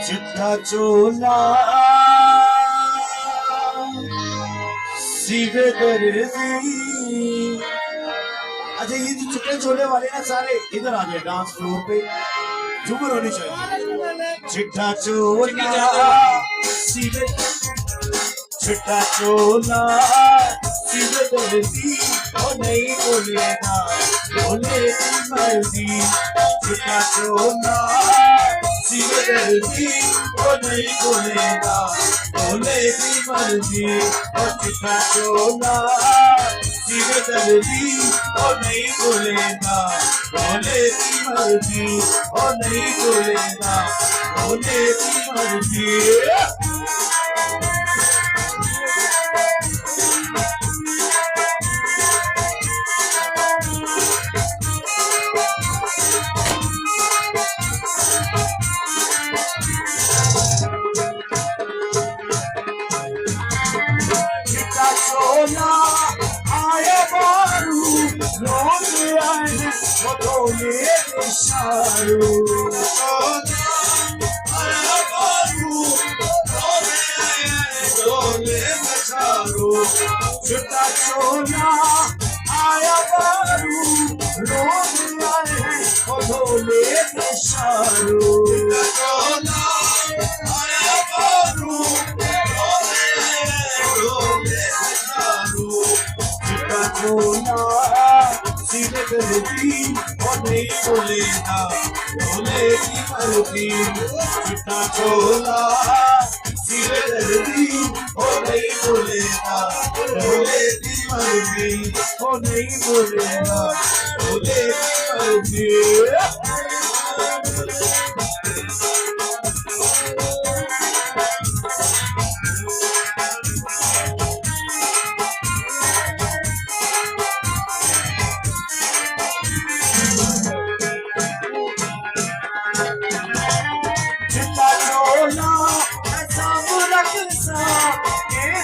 चिट्टा चोला सीधे दर्जी। अच्छा ये जो चिट्टे चोले वाले ना सारे इधर आ गए डांस फ्लोर पे, झूमर होनी चाहिए। चिट्टा चोला सीधे, चिट्टा चोला सीधे दर्जी, और नहीं बोलेगा बोले की मर्जी। चिट्टा चोला सीधे दर्जी, और नहीं बोलेगा बोले की मर्जी। और चिट्टा चोला सीधे दर्जी, और नहीं बोलेगा बोले की मर्जी। और नहीं बोलेगा बोले की मर्जी। आया बारू लोग आए बतौले इशारू। आया बारू लोग आए बतौले इशारू। चिट्टा चोला आया बारू लोग आए बतौले इशारू। चोला सीधे दर्जी, और नहीं बोलेगा बोले की मर्जी। चिट्टा चोला सीधे दर्जी, और नहीं बोलेगा बोले की मर्जी। और नहीं बोलेगा बोले की मर्जी। चिट्टा चोला चिट्टा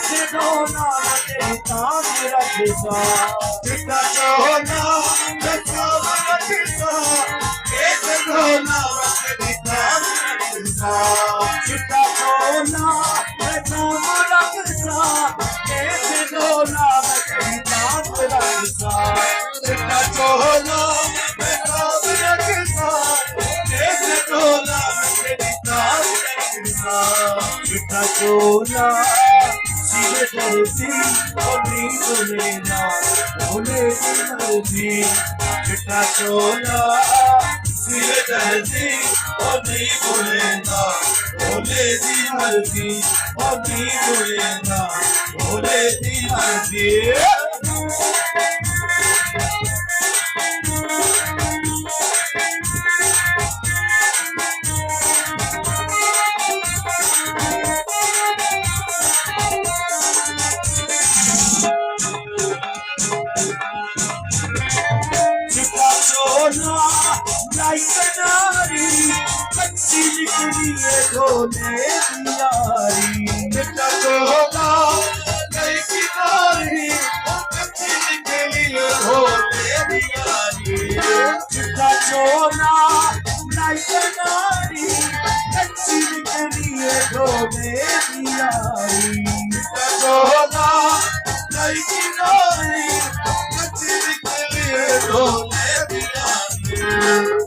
चोला चिट्टा चोला सीधे दर्जी, और नहीं बोलेगा बोले की मर्जी। चिट्टा चोला सीधे दर्जी, और नहीं बोलेगा बोले की मर्जी। और नहीं बोलेगा बोले की मर्जी। कच्ची निकली है ढोले दियारी। चिट्टा चोला गई किनारी, कच्ची निकली है ढोले दियारी। चिट्टा चोला लाई किनारी, कच्ची निकली है ढोले दियारी। चिट्टा चोला गई किनारी, कच्ची निकली है ढोले दियारी।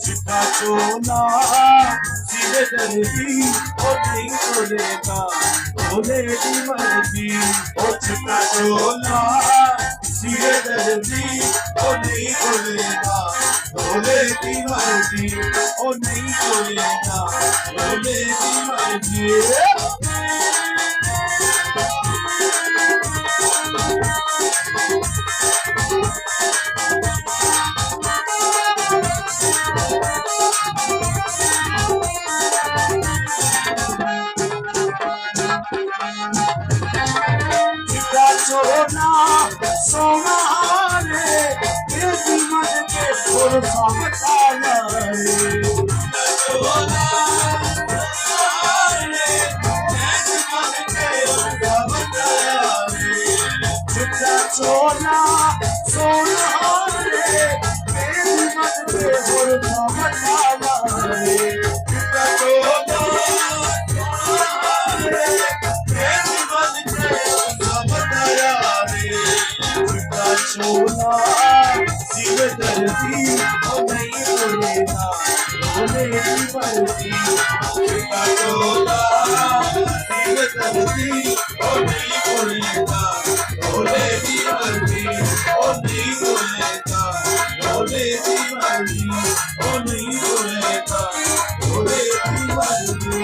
चिट्टा चोला सीधे दर्जी, और नहीं बोलेगा बोले की मर्जी। और चिट्टा चोला सीधे दर्जी, और नहीं बोलेगा बोले की मर्जी। और नहीं बोलेगा बोले की मर्जी। चोला सोना रे तेरी मन के फुल समझाना रे। चोला रे तेरी मन के फुल समझाना रे। चिट्टा चोला सोना रे तेरी मन के फुल समझाना रे। चिट्टा चोला चोला शिव धरती ओ नहीं बोलेगा बोले की मर्जी का चोला शिव धरती ओ नहीं बोलेगा बोले की मर्जी ओ नहीं बोलेगा बोले की मर्जी ओ नहीं बोलेगा बोले की मर्जी